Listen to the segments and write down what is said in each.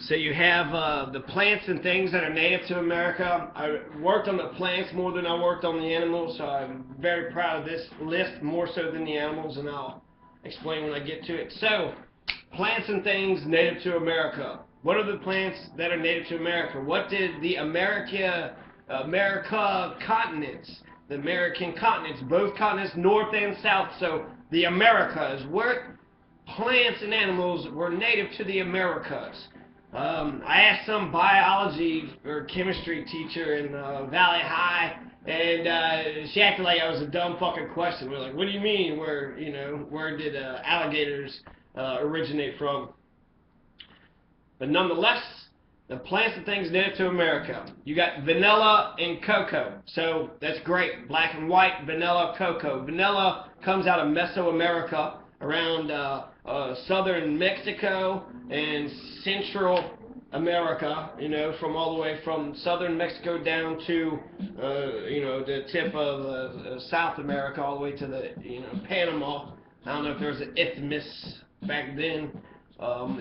So you have the plants and things that are native to America. I worked on the plants more than I worked on the animals, so I'm very proud of this list more so than the animals, and I'll explain when I get to it. So, plants and things native to America. What are the plants that are native to America? What did the America continents, the American continents, both continents, north and south, so the Americas, what plants and animals were native to the Americas? I asked some biology or chemistry teacher in Valley High, and she acted like I was a dumb fucking question. We're like, what do you mean? Where did alligators originate from? But nonetheless, the plants and things native to America. You got vanilla and cocoa. So that's great. Black and white, vanilla, cocoa. Vanilla comes out of Mesoamerica, around southern Mexico and Central America, from all the way from southern Mexico down to, the tip of South America, all the way to the, Panama. I don't know if there was an isthmus back then.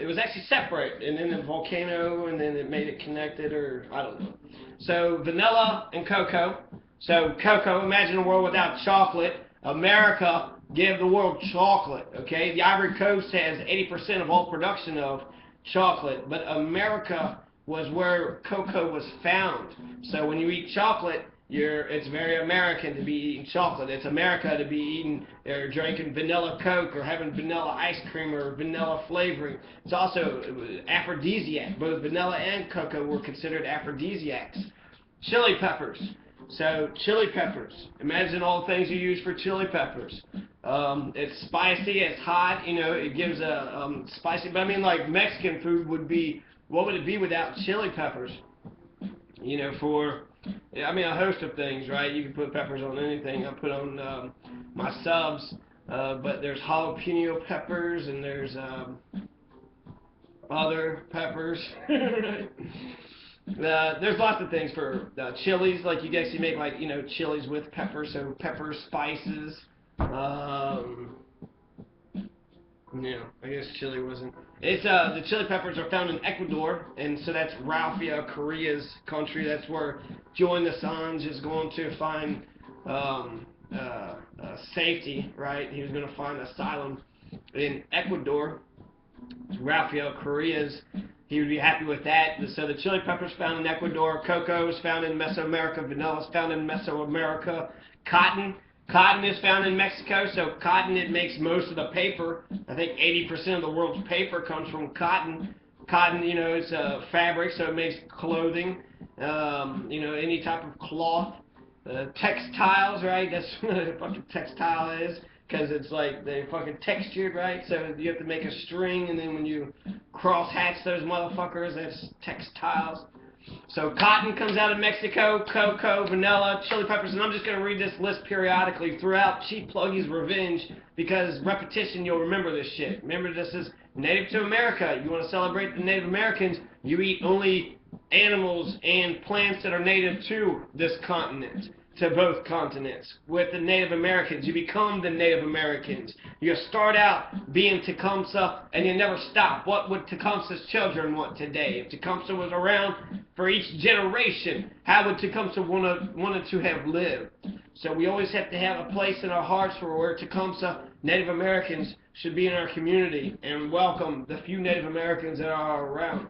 It was actually separate, and then the volcano, and then it made it connected, or I don't know. So vanilla and cocoa. So cocoa, imagine a world without chocolate. America give the world chocolate, okay? The Ivory Coast has 80% of all production of chocolate, but America was where cocoa was found. So when you eat chocolate, it's very American to be eating chocolate. It's America to be eating or drinking vanilla Coke or having vanilla ice cream or vanilla flavoring. It's also aphrodisiac. Both vanilla and cocoa were considered aphrodisiacs. Chili peppers. So chili peppers. Imagine all the things you use for chili peppers. It's spicy, it's hot, it gives a spicy, but I mean, like Mexican food would be, what would it be without chili peppers? A host of things, right? You can put peppers on anything. I put on my subs, but there's jalapeno peppers and there's other peppers. There's lots of things for chilies, like you can actually make chilies with peppers, so pepper spices. I guess chili wasn't. It's the chili peppers are found in Ecuador, and so that's Raffia, Korea's country. That's where Julian Assange is going to find safety, right? He was going to find asylum in Ecuador. Raffia, Korea's. He would be happy with that. So the chili peppers found in Ecuador, cocoa is found in Mesoamerica, vanilla is found in Mesoamerica, Cotton is found in Mexico, so cotton, it makes most of the paper. I think 80% of the world's paper comes from cotton. Cotton, it's a fabric, so it makes clothing, any type of cloth. Textiles, right? That's what a fucking textile is, because it's like they're fucking textured, right? So you have to make a string, and then when you cross-hatch those motherfuckers, that's textiles. So cotton comes out of Mexico, cocoa, vanilla, chili peppers, and I'm just going to read this list periodically throughout Chief Pluggy's Revenge, because repetition, you'll remember this shit. Remember, this is native to America. You want to celebrate the Native Americans, you eat only animals and plants that are native to this continent, to both continents. With the Native Americans, you become the Native Americans. You start out being Tecumseh, and you never stop. What would Tecumseh's children want today? If Tecumseh was around for each generation, how would Tecumseh wanted to have lived? So we always have to have a place in our hearts for where Tecumseh, Native Americans, should be in our community and welcome the few Native Americans that are around.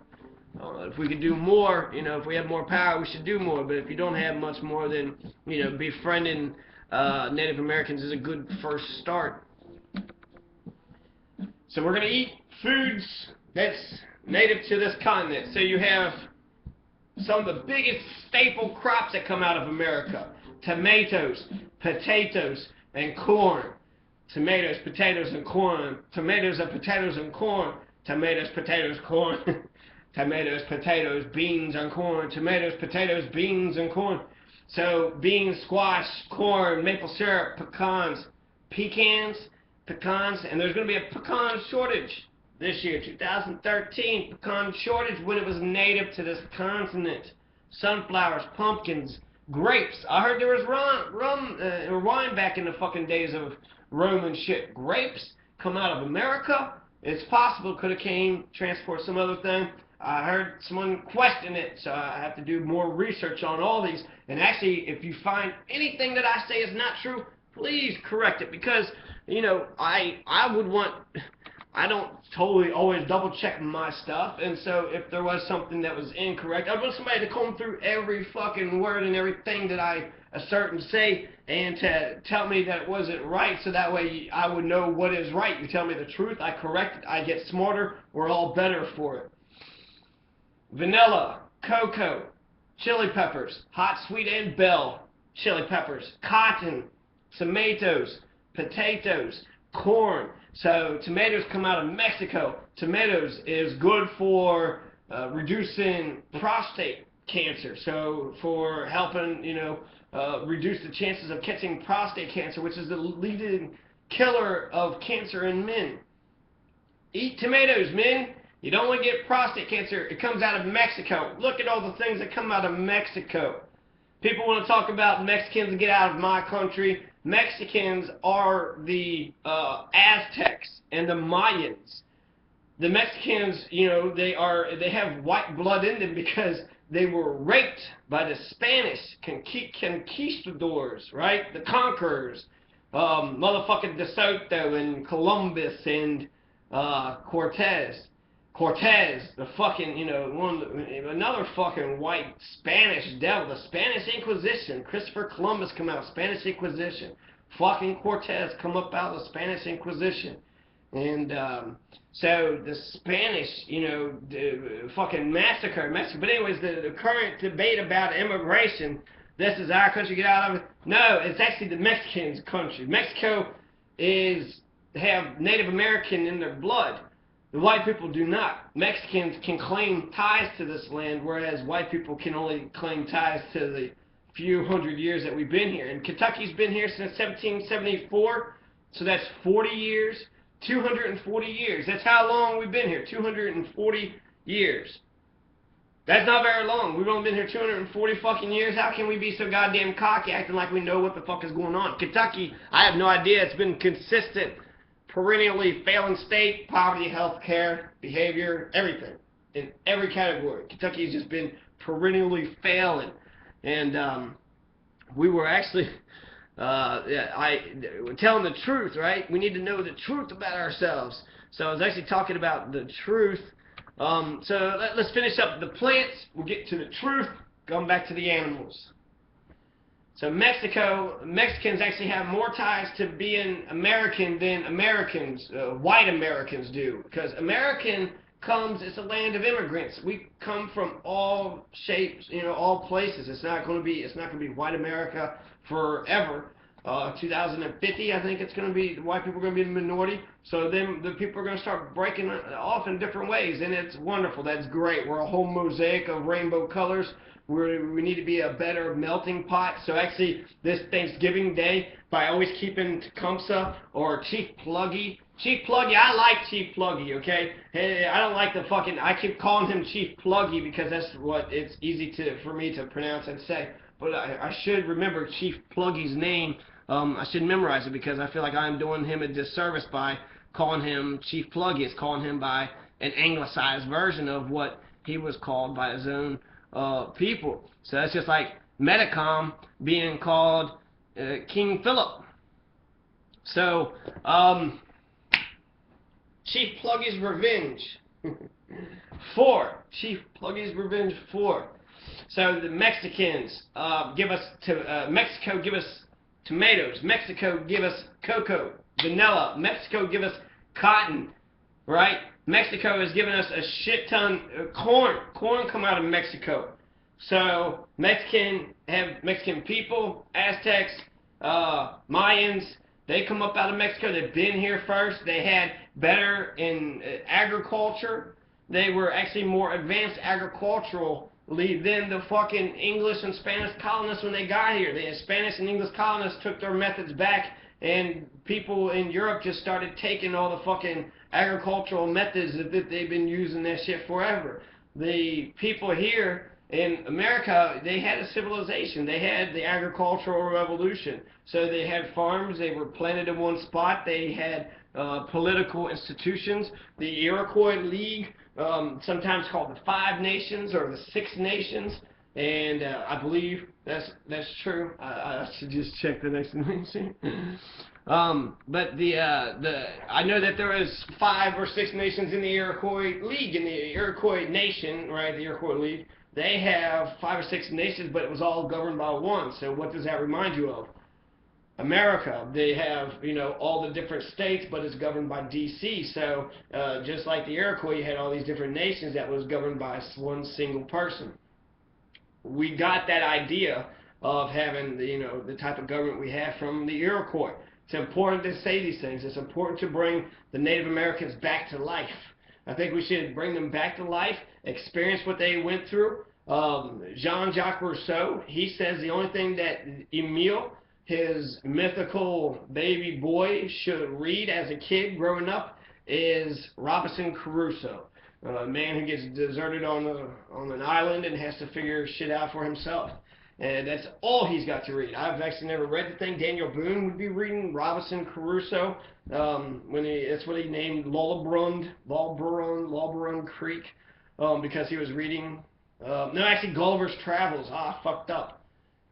If we could do more, if we have more power, we should do more. But if you don't have much more, then, befriending Native Americans is a good first start. So we're going to eat foods that's native to this continent. So you have some of the biggest staple crops that come out of America. Tomatoes, potatoes, and corn. Tomatoes, potatoes, and corn. Tomatoes and potatoes and corn. Tomatoes, potatoes, corn. Tomatoes, potatoes, beans, and corn. Tomatoes, potatoes, beans, and corn. So beans, squash, corn, maple syrup, pecans, and there's going to be a pecan shortage this year, 2013. Pecan shortage when it was native to this continent. Sunflowers, pumpkins, grapes. I heard there was rum or wine back in the fucking days of Rome and shit. Grapes come out of America. It's possible could have came transport some other thing. I heard someone question it, so I have to do more research on all these. And actually, if you find anything that I say is not true, please correct it, because, you know, I would want, I don't totally always double check my stuff, and so if there was something that was incorrect, I'd want somebody to comb through every fucking word and everything that I assert and say, and to tell me that it wasn't right, so that way I would know what is right. You tell me the truth, I correct it, I get smarter, we're all better for it. Vanilla, cocoa, chili peppers, hot, sweet, and bell chili peppers, cotton, tomatoes, potatoes, corn. So tomatoes come out of Mexico. Tomatoes is good for reducing prostate cancer. So for helping, you know, reduce the chances of catching prostate cancer, which is the leading killer of cancer in men. Eat tomatoes, men. You don't want to get prostate cancer. It comes out of Mexico. Look at all the things that come out of Mexico. People want to talk about Mexicans get out of my country. Mexicans are the Aztecs and the Mayans. The Mexicans, you know, they have white blood in them because they were raped by the Spanish conquistadors, right? The conquerors, motherfucking De Soto and Columbus and Cortez. Cortez, the fucking, you know, another fucking white Spanish devil, the Spanish Inquisition. Christopher Columbus come out, Spanish Inquisition. Fucking Cortez come up out of the Spanish Inquisition. And so the Spanish, you know, fucking massacre Mexico. But anyways, the current debate about immigration, this is our country, get out of it. No, it's actually the Mexicans' country. Mexico have Native American in their blood. The white people do not. Mexicans can claim ties to this land, whereas white people can only claim ties to the few hundred years that we've been here. And Kentucky's been here since 1774, so that's 40 years, 240 years. That's how long we've been here, 240 years. That's not very long. We've only been here 240 fucking years. How can we be so goddamn cocky, acting like we know what the fuck is going on? Kentucky, I have no idea. It's been consistent. Perennially failing state, poverty, health care, behavior, everything. In every category. Kentucky has just been perennially failing. And we were actually telling the truth, right? We need to know the truth about ourselves. So I was actually talking about the truth. So let's finish up the plants. We'll get to the truth. Going back to the animals. So Mexicans actually have more ties to being American than Americans, white Americans do. Because American it's a land of immigrants. We come from all shapes, you know, all places. It's not going to be white America forever. 2050, I think it's going to be, the white people are going to be the minority. So then the people are going to start breaking off in different ways. And it's wonderful. That's great. We're a whole mosaic of rainbow colors. We need to be a better melting pot. So actually, this Thanksgiving Day, by always keeping Tecumseh or Chief Pluggy. Chief Pluggy, I like Chief Pluggy, okay? Hey, I don't like I keep calling him Chief Pluggy because that's what it's easy for me to pronounce and say. But I should remember Chief Pluggy's name. I should memorize it because I feel like I'm doing him a disservice by calling him Chief Pluggy. It's calling him by an anglicized version of what he was called by his own people. So that's just like Metacom being called King Philip. So Chief Pluggy's Revenge 4. Chief Pluggy's Revenge 4. So the Mexicans Mexico give us tomatoes. Mexico give us cocoa, vanilla. Mexico give us cotton, right? Mexico has given us a shit ton of corn. Corn come out of Mexico. So Mexican people, Aztecs, Mayans, they come up out of Mexico. They've been here first. They had better in agriculture. They were actually more advanced agriculturally than the fucking English and Spanish colonists when they got here. The Spanish and English colonists took their methods back, and people in Europe just started taking all the fucking agricultural methods that they've been using that shit forever. The people here in America, they had a civilization. They had the agricultural revolution. So they had farms. They were planted in one spot. They had political institutions. The Iroquois League sometimes called the Five Nations or the Six Nations, and I believe that's true. I should just check the next nation. But I know that there is 5 or 6 nations in the Iroquois League, in the Iroquois Nation, right? The Iroquois League. They have 5 or 6 nations, but it was all governed by one. So what does that remind you of? America. They have, you know, all the different states, but it's governed by D.C. So just like the Iroquois, you had all these different nations that was governed by one single person. We got that idea of having the, you know, the type of government we have from the Iroquois. It's important to say these things. It's important to bring the Native Americans back to life. I think we should bring them back to life, experience what they went through. Jean-Jacques Rousseau, he says the only thing that Emile, his mythical baby boy, should read as a kid growing up is Robinson Crusoe. A man who gets deserted on an island and has to figure shit out for himself. And that's all he's got to read. I've actually never read the thing. Daniel Boone would be reading Robinson Crusoe. That's what he named Lullabrun Creek, because he was reading. No, actually Gulliver's Travels. Fucked up.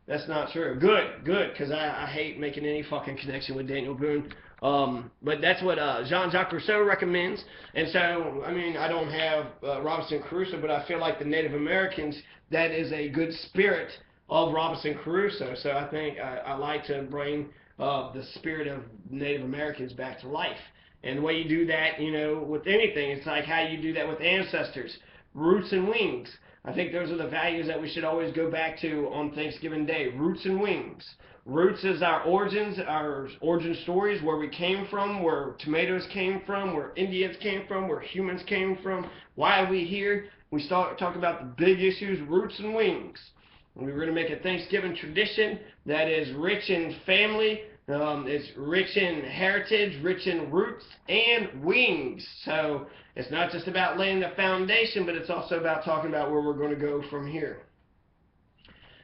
That's not true. Good, because I hate making any fucking connection with Daniel Boone. But that's what Jean-Jacques Rousseau recommends. And so, I mean, I don't have Robinson Crusoe, but I feel like the Native Americans, that is a good spirit of Robinson Crusoe. So I think I like to bring the spirit of Native Americans back to life. And the way you do that, you know, with anything, it's like how you do that with ancestors. Roots and wings. I think those are the values that we should always go back to on Thanksgiving Day. Roots and wings. Roots is our origins, our origin stories, where we came from, where tomatoes came from, where Indians came from, where humans came from. Why are we here? We start talking about the big issues, roots and wings. And we're going to make a Thanksgiving tradition that is rich in family, it's rich in heritage, rich in roots, and wings. So it's not just about laying the foundation, but it's also about talking about where we're going to go from here.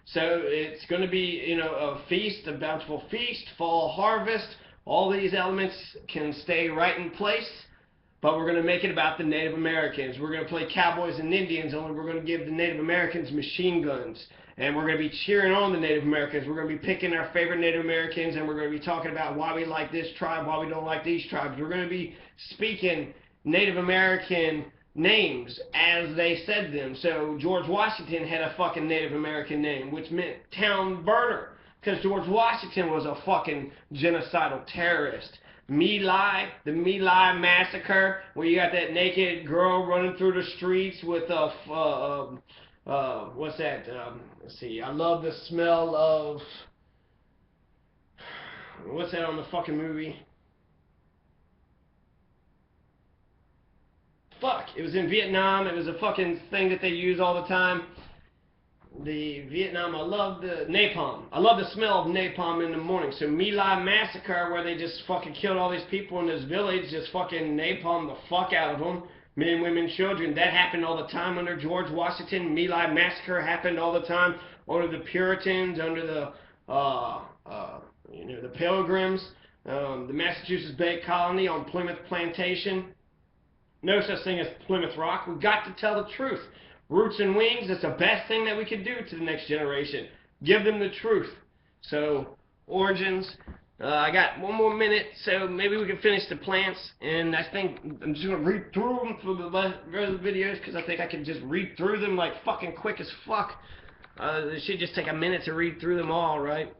So it's going to be, you know, a feast, a bountiful feast, fall harvest. All these elements can stay right in place, but we're going to make it about the Native Americans. We're going to play cowboys and Indians, only we're going to give the Native Americans machine guns. And we're going to be cheering on the Native Americans. We're going to be picking our favorite Native Americans, and we're going to be talking about why we like this tribe, why we don't like these tribes. We're going to be speaking Native American names as they said them. So George Washington had a fucking Native American name, which meant town burner, because George Washington was a fucking genocidal terrorist. My Lai, the My Lai massacre, where you got that naked girl running through the streets with a what's that? Let's see. I love the smell of, what's that on the fucking movie? Fuck. It was in Vietnam. It was a fucking thing that they use all the time. The Vietnam. I love the napalm. I love the smell of napalm in the morning. So My Lai massacre, where they just fucking killed all these people in this village, just fucking napalm the fuck out of them. Men, women, children. That happened all the time under George Washington. My Lai massacre happened all the time under the Puritans, under the you know, the Pilgrims, the Massachusetts Bay Colony on Plymouth Plantation. No such thing as Plymouth Rock. We've got to tell the truth. Roots and wings, it's the best thing that we could do to the next generation. Give them the truth. So, origins. I got 1 more minute, so maybe we can finish the plants. And I think I'm just going to read through them for the rest of the videos, because I think I can just read through them like fucking quick as fuck. It should just take a minute to read through them all, right?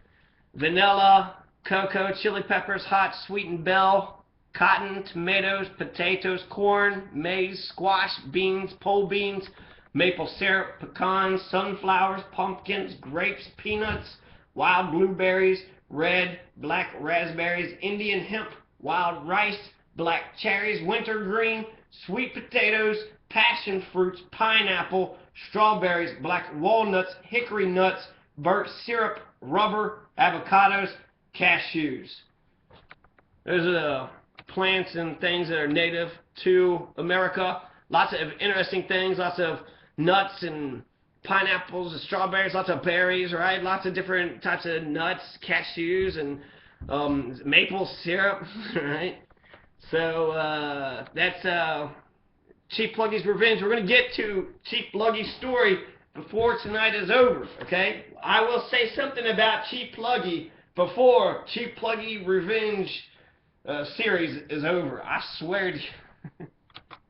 Vanilla, cocoa, chili peppers, hot, sweetened bell, cotton, tomatoes, potatoes, corn, maize, squash, beans, pole beans, maple syrup, pecans, sunflowers, pumpkins, grapes, peanuts, wild blueberries, red, black raspberries, Indian hemp, wild rice, black cherries, wintergreen, sweet potatoes, passion fruits, pineapple, strawberries, black walnuts, hickory nuts, burnt syrup, rubber, avocados, cashews. Those are the plants and things that are native to America. Lots of interesting things, lots of nuts and pineapples and strawberries, lots of berries, right? Lots of different types of nuts, cashews, and maple syrup, right? So that's Chief Pluggy's revenge. We're going to get to Chief Pluggy's story before tonight is over, okay? I will say something about Chief Pluggy before Chief Pluggy Revenge series is over. I swear to you.